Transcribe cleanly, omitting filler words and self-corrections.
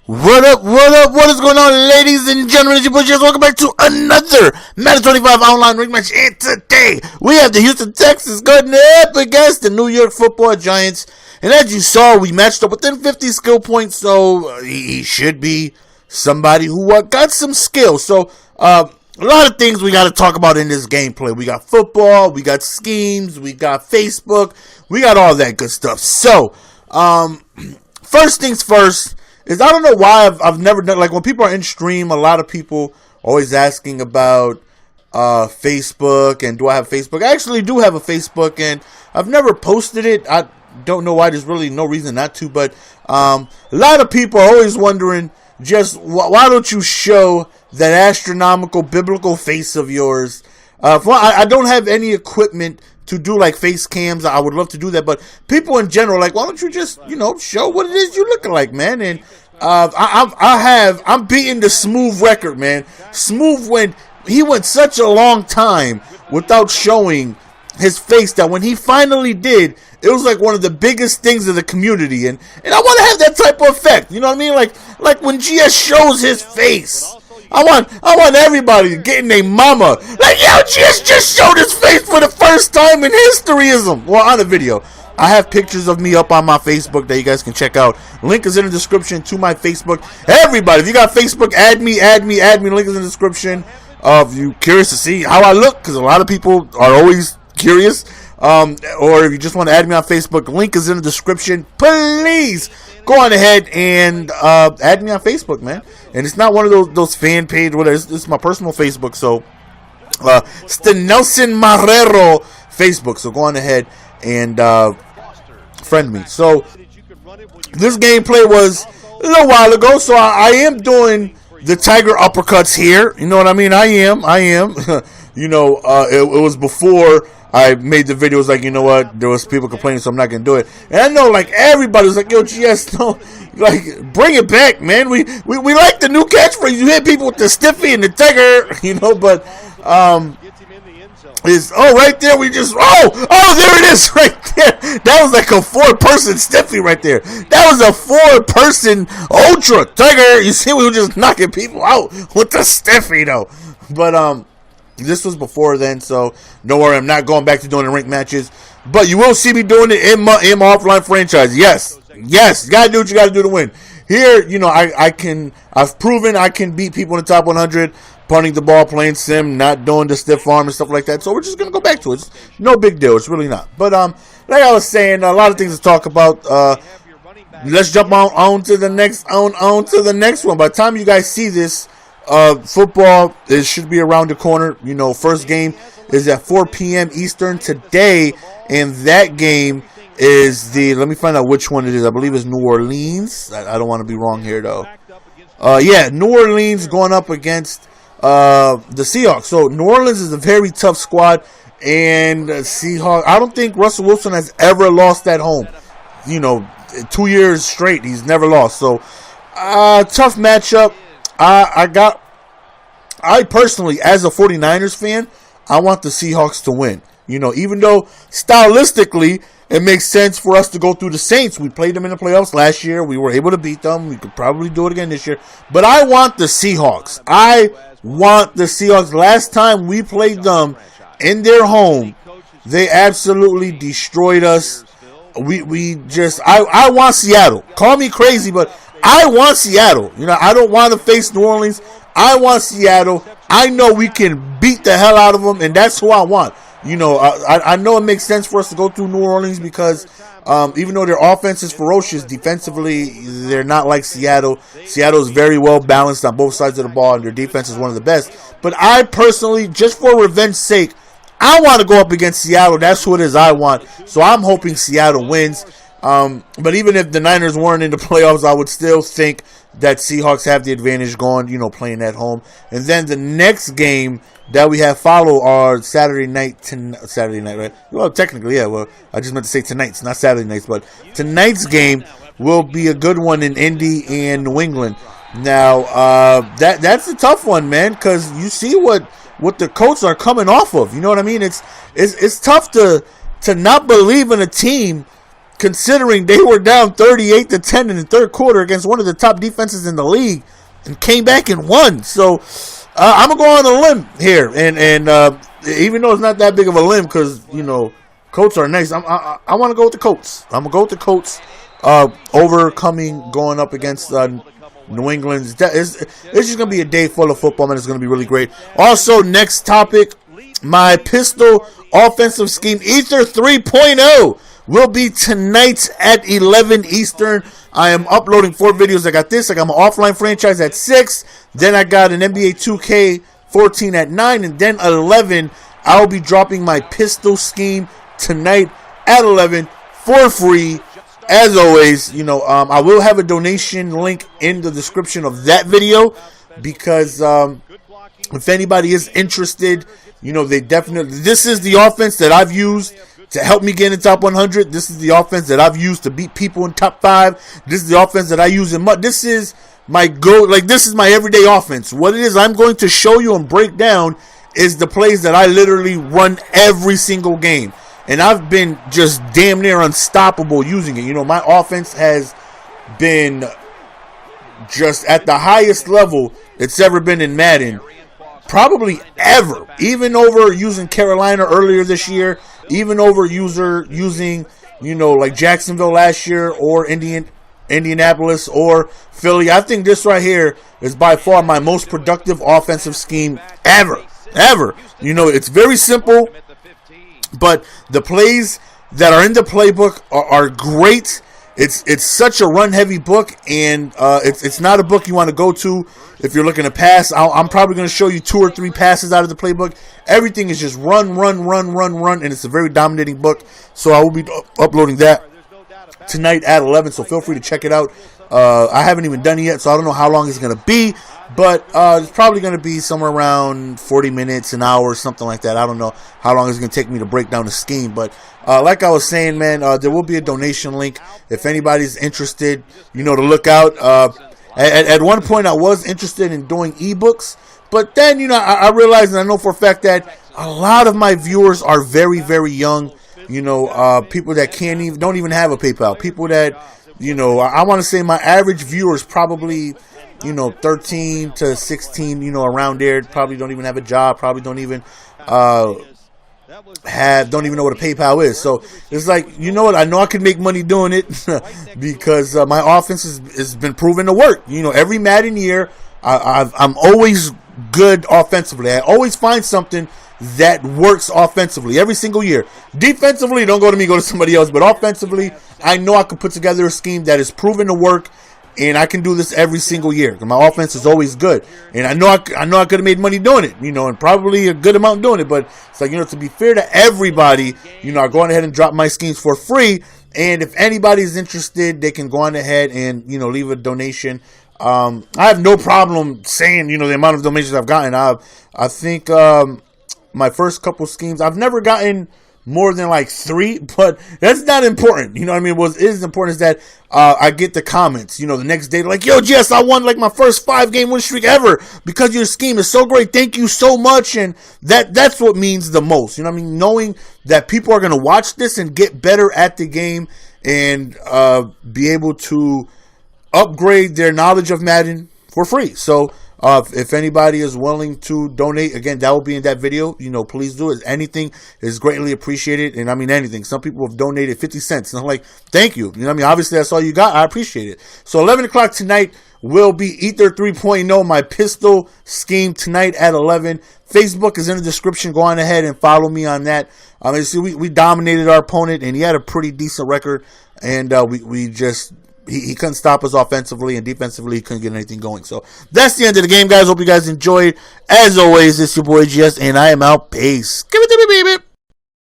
What up, what up, what is going on, ladies and gentlemen? It's your boy Jazz. Welcome back to another Madden 25 online ring match. And today, we have the Houston Texans going up against the New York Football Giants. And as you saw, we matched up within 50 skill points, so he should be somebody who got some skill. So, a lot of things we got to talk about in this gameplay. We got football, we got schemes, we got Facebook, we got all that good stuff. So, first things first, is I don't know why I've never done, like when people are in stream, a lot of people always asking about Facebook and do I have Facebook. I actually do have a Facebook and I've never posted it. I don't know why, there's really no reason not to, but a lot of people are always wondering just why don't you show that astronomical biblical face of yours. I don't have any equipment to do like face cams. I would love to do that, but people in general like, why don't you just, show what it is you looking like, man? And I'm beating the Smooth record, man. Smooth went such a long time without showing his face that when he finally did, it was like one of the biggest things of the community, and I want to have that type of effect. You know what I mean? Like when GS shows his face. I want everybody getting their mama. Like, yo, just showed his face for the first time in historyism. Well, on the video. I have pictures of me up on my Facebook that you guys can check out. Link is in the description to my Facebook. Everybody, if you got Facebook, add me. Link is in the description. If you're curious to see how I look, because a lot of people are always curious. Or if you just want to add me on Facebook, link is in the description. Please go on ahead and add me on Facebook, man. And it's not one of those fan page, whatever. It's my personal Facebook. So it's the Nelson Marrero Facebook. So go on ahead and friend me. So this gameplay was a little while ago. So I am doing the Tiger uppercuts here. You know what I mean? I am. It was before I made the videos, like, you know what, there was people complaining, so I'm not going to do it. And I know, like, everybody was like, yo, GS, no, like, bring it back, man. We like the new catchphrase. You hit people with the stiffy and the tiger, but, right there, there it is right there. That was like a 4-person stiffy right there. That was a 4-person ultra tiger. You see, we were just knocking people out with the stiffy, though. But, this was before then, so don't worry, I'm not going back to doing the rank matches. But you will see me doing it in my offline franchise. Yes, you gotta do what you gotta do to win. Here, I've proven I can beat people in the top 100, punting the ball, playing sim, not doing the stiff arm and stuff like that. So we're just gonna go back to it. It's no big deal. It's really not. But like I was saying, a lot of things to talk about. Let's jump on to the next one. By the time you guys see this, football, it should be around the corner. First game is at 4 p.m. Eastern today, and that game is let me find out which one it is. I believe it's New Orleans. I don't want to be wrong here, though. New Orleans going up against the Seahawks. So New Orleans is a very tough squad, and Seahawks, I don't think Russell Wilson has ever lost at home. 2 years straight, he's never lost. So, tough matchup. I personally, as a 49ers fan, I want the Seahawks to win. Even though stylistically it makes sense for us to go through the Saints. We played them in the playoffs last year. We were able to beat them. We could probably do it again this year. But I want the Seahawks. Last time we played them in their home, they absolutely destroyed us. I want Seattle. Call me crazy, but I want Seattle. I don't want to face New Orleans. I want Seattle. I know we can beat the hell out of them, and that's who I want. I know it makes sense for us to go through New Orleans because even though their offense is ferocious, defensively, they're not like Seattle. Seattle is very well balanced on both sides of the ball, and their defense is one of the best. But I personally, just for revenge's sake, I want to go up against Seattle. That's who it is I want. So I'm hoping Seattle wins. But even if the Niners weren't in the playoffs, I would still think that Seahawks have the advantage going, playing at home. And then the next game that we have follow our Saturday night, right? Well, technically, yeah. Well, I just meant to say tonight's, not Saturday nights. But tonight's game will be a good one in Indy and New England. Now, that's a tough one, man, because you see what the Colts are coming off of. You know what I mean? It's tough to not believe in a team considering they were down 38-10 in the third quarter against one of the top defenses in the league and came back and won. So I'm going to go on a limb here. And even though it's not that big of a limb because, Colts are nice, I want to go with the Colts. I'm going to go with the Colts going up against New England. It's just going to be a day full of football, man. It's going to be really great. Also, next topic, my pistol offensive scheme, Ether 3.0, will be tonight at 11 Eastern. I am uploading 4 videos. I got this. I got my offline franchise at 6. Then I got an NBA 2K14 at 9. And then 11, I'll be dropping my pistol scheme tonight at 11 for free. As always, I will have a donation link in the description of that video because if anybody is interested, they definitely, this is the offense that I've used to help me get in the top 100. This is the offense that I've used to beat people in top 5. This is the offense that I use in this is my this is my everyday offense. What it is I'm going to show you and break down is the plays that I literally run every single game. And I've been just damn near unstoppable using it. My offense has been just at the highest level it's ever been in Madden. Probably ever. Even over using Carolina earlier this year. Even over using, like Jacksonville last year or Indianapolis or Philly. I think this right here is by far my most productive offensive scheme ever. It's very simple. But the plays that are in the playbook are great. It's such a run-heavy book, and it's not a book you want to go to if you're looking to pass. I'm probably going to show you 2 or 3 passes out of the playbook. Everything is just run, and it's a very dominating book. So I will be uploading that tonight at 11, so feel free to check it out. I haven't even done it yet, so I don't know how long it's going to be. But it's probably going to be somewhere around 40 minutes, an hour, something like that. I don't know how long it's going to take me to break down the scheme. But like I was saying, man, there will be a donation link if anybody's interested, to look out. At one point, I was interested in doing ebooks. But then, I realized and I know for a fact that a lot of my viewers are very, very young. People that don't even have a PayPal. People that, I want to say my average viewer is probably 13 to 16, around there. Probably don't even have a job. Probably don't even know what a PayPal is. So it's like, what? I know I can make money doing it because my offense has been proven to work. Every Madden year, I'm always good offensively. I always find something that works offensively every single year. Defensively, don't go to me, go to somebody else. But offensively, I know I can put together a scheme that is proven to work. And I can do this every single year. My offense is always good. And I know I could have made money doing it, and probably a good amount doing it. But it's like, to be fair to everybody, I go on ahead and drop my schemes for free. And if anybody's interested, they can go on ahead and, leave a donation. I have no problem saying, the amount of donations I've gotten. I think my first couple schemes, I've never gotten more than like 3, but that's not important. What is important is that I get the comments, the next day, like, yo, Jess, I won like my first 5-game win streak ever because your scheme is so great. Thank you so much. And that's what means the most. Knowing that people are going to watch this and get better at the game and be able to upgrade their knowledge of Madden for free. So if anybody is willing to donate, again, that will be in that video. Please do it. Anything is greatly appreciated. And I mean anything. Some people have donated 50 cents. And I'm like, thank you. Obviously that's all you got. I appreciate it. So 11 o'clock tonight will be Ether 3.0, my pistol scheme tonight at 11. Facebook is in the description. Go on ahead and follow me on that. We dominated our opponent, and he had a pretty decent record. And we just... He couldn't stop us offensively, and defensively he couldn't get anything going. So that's the end of the game, guys. Hope you guys enjoyed. As always, it's your boy GS, and I am out. Peace. Give it to me, baby.